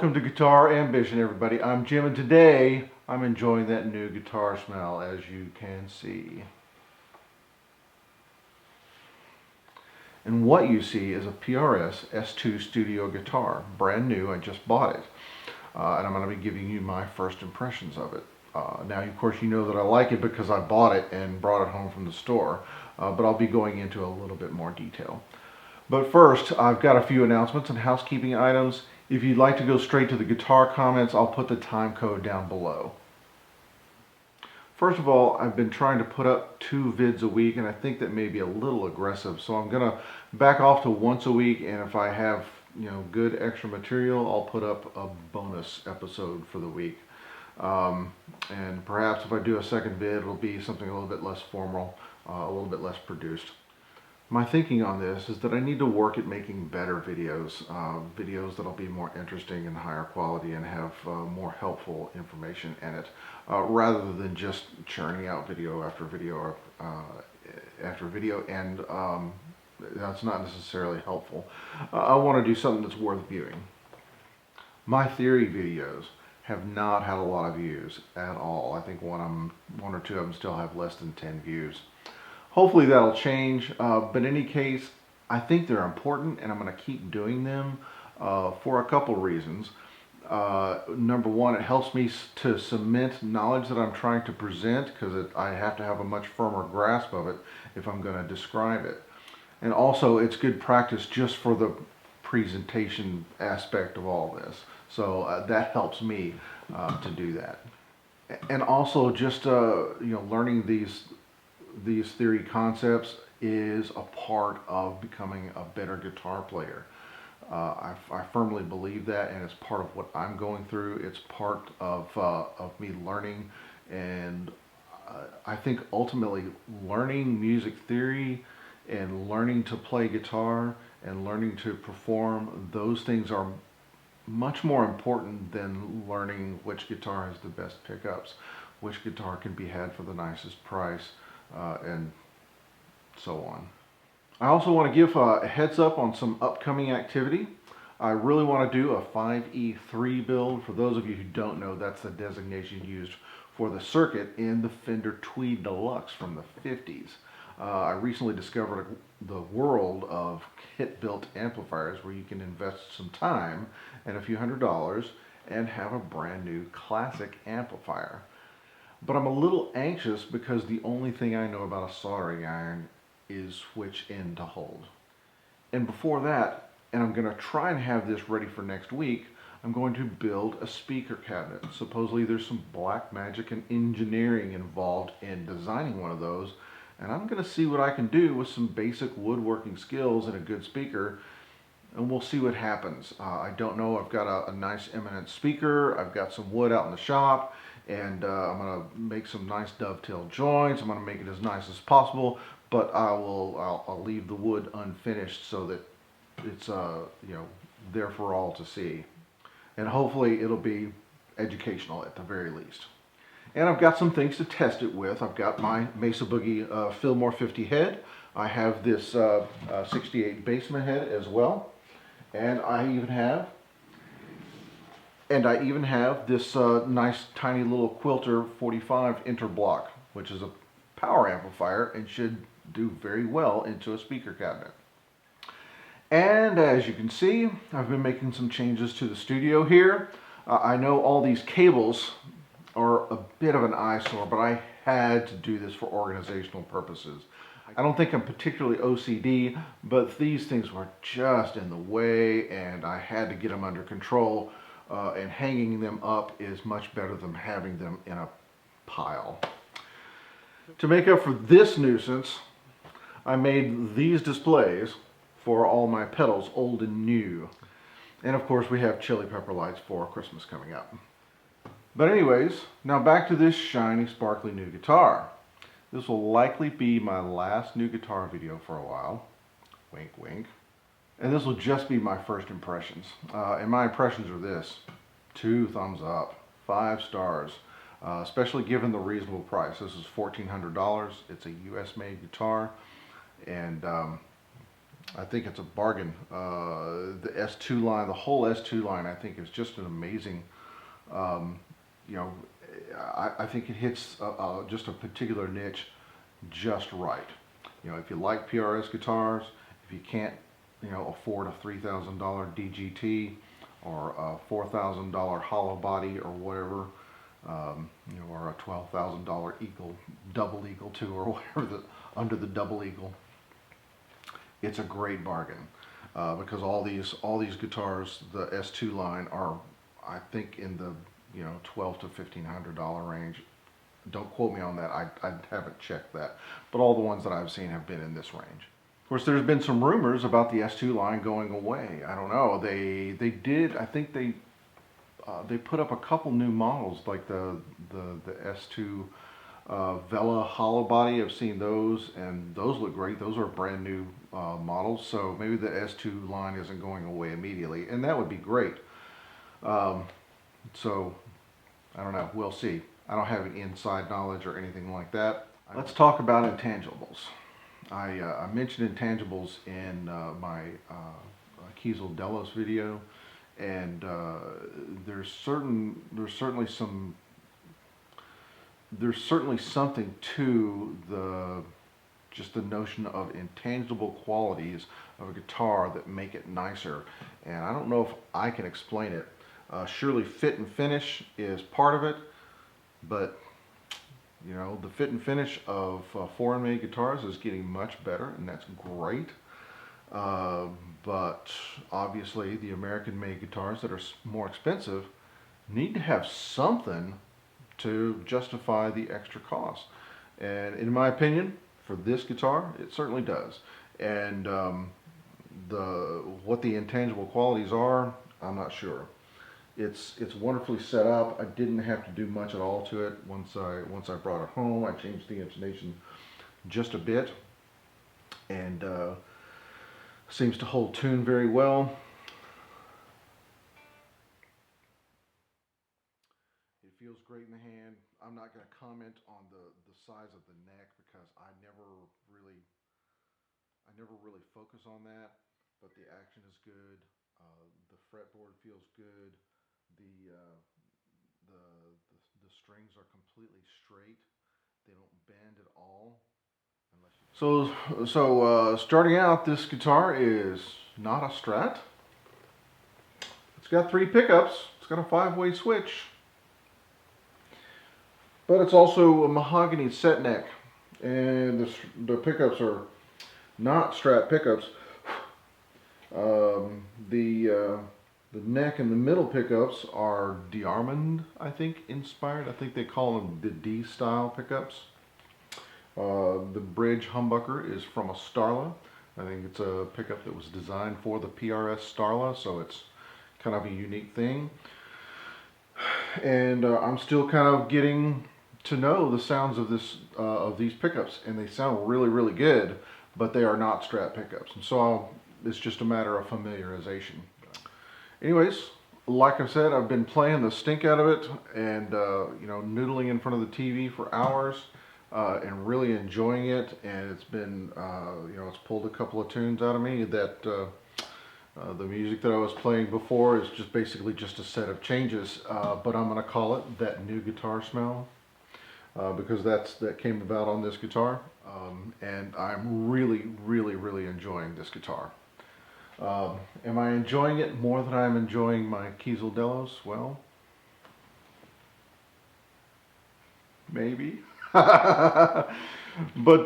Welcome to Guitar Ambition, everybody. I'm Jim, and today I'm enjoying that new guitar smell, as you can see. And what you see is a PRS S2 Studio guitar, brand new. I just bought it, and I'm going to be giving you my first impressions of it. Now, of course, you know that I like it because I bought it and brought it home from the store, but I'll be going into a little bit more detail. But first, I've got a few announcements and housekeeping items. If you'd like to go straight to the guitar comments, I'll put the time code down below. First of all, I've been trying to put up 2 vids a week, and I think that may be a little aggressive, so I'm going to back off to once a week, and if I have good extra material, I'll put up a bonus episode for the week. And perhaps if I do a second vid, it'll be something a little bit less formal, a little bit less produced. My thinking on this is that I need to work at making better videos, videos that'll be more interesting and higher quality and have more helpful information in it, rather than just churning out video after video after video, and that's not necessarily helpful. I want to do something that's worth viewing. My theory videos have not had a lot of views at all. I think one or two of them still have less than 10 views. Hopefully that'll change, but in any case, I think they're important, and I'm going to keep doing them for a couple reasons. Number one, it helps me to cement knowledge that I'm trying to present, because I have to have a much firmer grasp of it if I'm going to describe it. And also, it's good practice just for the presentation aspect of all this. So that helps me to do that. And also, just learning these theory concepts is a part of becoming a better guitar player. I firmly believe that, and it's part of what I'm going through. It's part of me learning, and I think ultimately learning music theory and learning to play guitar and learning to perform, those things are much more important than learning which guitar has the best pickups, which guitar can be had for the nicest price, and so on. I also want to give a heads up on some upcoming activity. I really want to do a 5E3 build. For those of you who don't know, that's the designation used for the circuit in the Fender Tweed Deluxe from the 50s. I recently discovered the world of kit-built amplifiers where you can invest some time and a few $100s and have a brand new classic amplifier. But I'm a little anxious because the only thing I know about a soldering iron is which end to hold. And before that, and I'm going to try and have this ready for next week, I'm going to build a speaker cabinet. Supposedly there's some black magic and engineering involved in designing one of those, and I'm going to see what I can do with some basic woodworking skills and a good speaker, and we'll see what happens. I don't know. I've got a nice eminent speaker. I've got some wood out in the shop, and I'm going to make some nice dovetail joints. I'm going to make it as nice as possible, but I'll leave the wood unfinished so that it's there for all to see, and hopefully it'll be educational at the very least. And I've got some things to test it with. I've got my Mesa Boogie Fillmore 50 head. I have this 68 Bassman head as well, and I even have this nice tiny little Quilter 45 Interblock, which is a power amplifier and should do very well into a speaker cabinet. And as you can see, I've been making some changes to the studio here. I know all these cables are a bit of an eyesore, but I had to do this for organizational purposes. I don't think I'm particularly OCD, but these things were just in the way, and I had to get them under control, and hanging them up is much better than having them in a pile. To make up for this nuisance, I made these displays for all my pedals, old and new. And of course we have chili pepper lights for Christmas coming up. But anyways, now back to this shiny, sparkly new guitar. This will likely be my last new guitar video for a while. Wink, wink. And this will just be my first impressions. And my impressions are this: 2 thumbs up, 5 stars, especially given the reasonable price. This is $1,400. It's a US made guitar, and I think it's a bargain. The S2 line, the whole S2 line, I think is just an amazing, um, you know, I think it hits just a particular niche just right. You know, if you like PRS guitars, if you can't, you know, afford a $3,000 DGT or a $4,000 hollow body or whatever, you know, or a $12,000 Eagle, double Eagle 2 or whatever, under the double Eagle, it's a great bargain because all these guitars, the S2 line, are I think in the, you know, $1,200 to $1,500 range. Don't quote me on that. I haven't checked that, but all the ones that I've seen have been in this range. Of course, there's been some rumors about the S2 line going away. I don't know. They did. I think they put up a couple new models like the S2 Vela hollow body. I've seen those, and those look great. Those are brand new models, so maybe the S2 line isn't going away immediately, and that would be great. So I don't know. We'll see. I don't have any inside knowledge or anything like that. Let's talk about intangibles. I mentioned intangibles in my Kiesel Delos video, and there's certainly something to just the notion of intangible qualities of a guitar that make it nicer. And I don't know if I can explain it. Surely fit and finish is part of it, but you know, the fit and finish of foreign made guitars is getting much better, and that's great. But obviously the American made guitars that are more expensive need to have something to justify the extra cost. And in my opinion, for this guitar, it certainly does. And what the intangible qualities are, I'm not sure. It's wonderfully set up. I didn't have to do much at all to it. Once I brought it home, I changed the intonation just a bit, and seems to hold tune very well. It feels great in the hand. I'm not going to comment on the size of the neck because I never really focus on that. But the action is good. The fretboard feels good. The, uh, the strings are completely straight. They don't bend at all. So starting out, this guitar is not a Strat. It's got 3 pickups. It's got a 5-way switch. But it's also a mahogany set neck. And the pickups are not Strat pickups. The neck and the middle pickups are Diamond, I think, inspired. I think they call them the D-style pickups. The bridge humbucker is from a Starla. I think it's a pickup that was designed for the PRS Starla, so it's kind of a unique thing. And I'm still kind of getting to know the sounds of these pickups, and they sound really, really good, but they are not Strat pickups. And so it's just a matter of familiarization. Anyways, like I said, I've been playing the stink out of it, and you know, noodling in front of the TV for hours, and really enjoying it. And it's been, you know, it's pulled a couple of tunes out of me that the music that I was playing before is just basically just a set of changes, but I'm going to call it that new guitar smell, because that came about on this guitar, and I'm really, really, really enjoying this guitar. Am I enjoying it more than I'm enjoying my Kiesel Delos? Well, maybe. But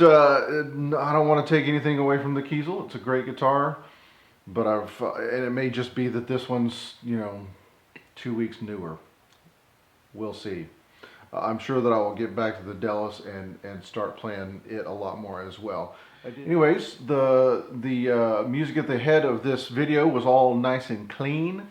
I don't want to take anything away from the Kiesel. It's a great guitar, but and it may just be that this one's, you know, 2 weeks newer. We'll see. I'm sure that I will get back to the Delos and start playing it a lot more as well. Anyways, the music at the head of this video was all nice and clean.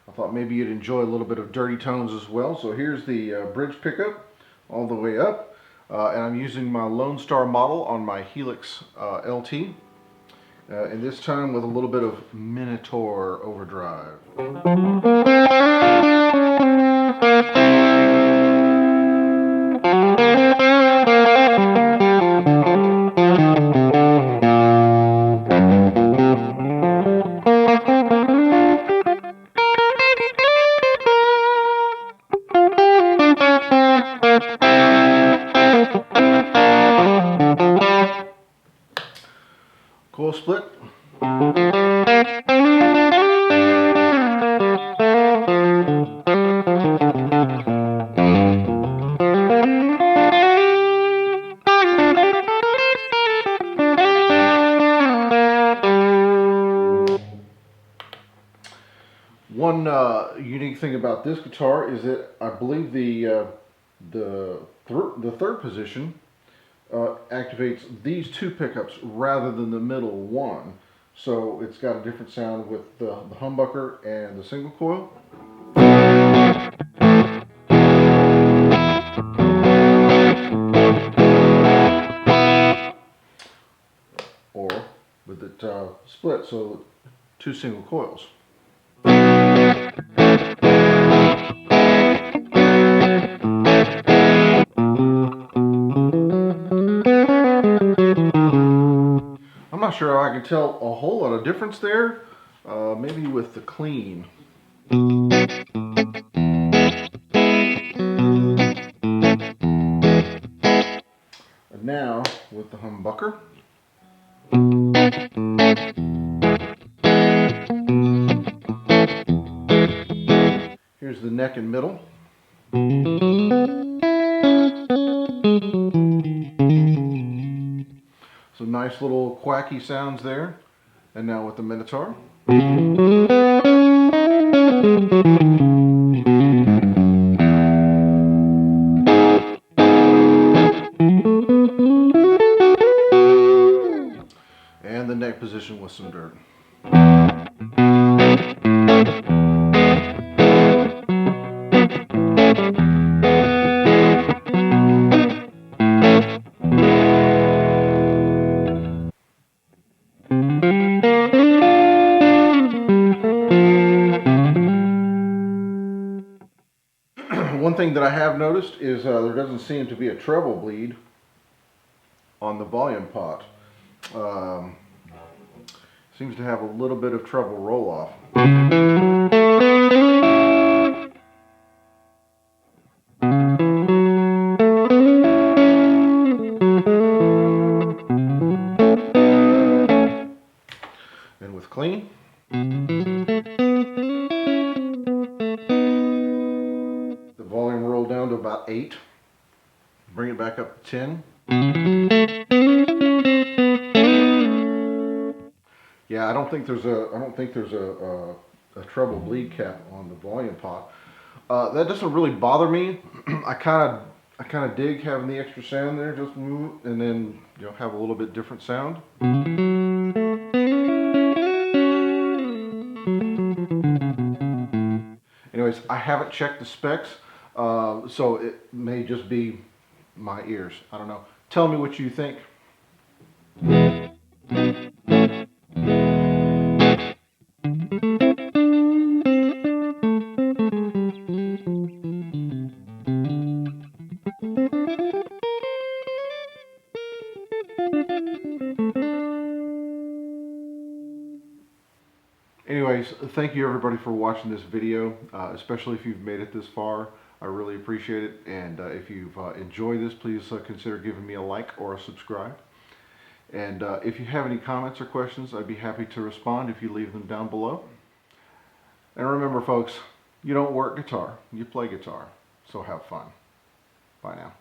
I thought maybe you'd enjoy a little bit of dirty tones as well. So here's the bridge pickup all the way up. And I'm using my Lone Star model on my Helix LT. And this time with a little bit of Minotaur overdrive. split. One unique thing about this guitar is that I believe the third position activates these two pickups rather than the middle one. So it's got a different sound with the humbucker and the single coil. Or with it split, so two single coils. I'm not sure I can tell a whole lot of difference there, maybe with the clean. And now with the humbucker. Here's the neck and middle. Some nice little quacky sounds there. And now with the Minotaur. And the neck position with some dirt. One thing that I have noticed is there doesn't seem to be a treble bleed on the volume pot. Seems to have a little bit of treble roll off. And with clean. The volume roll down to about 8. Bring it back up to 10. Yeah, I don't think there's a treble bleed cap on the volume pot. That doesn't really bother me. I kind of dig having the extra sound there, just move, and then have a little bit different sound. Anyways, I haven't checked the specs, so it may just be my ears. I don't know. Tell me what you think. Anyways, thank you everybody for watching this video, especially if you've made it this far. I really appreciate it, and if you've enjoyed this, please consider giving me a like or a subscribe. And if you have any comments or questions, I'd be happy to respond if you leave them down below. And remember folks, you don't work guitar, you play guitar, so have fun. Bye now.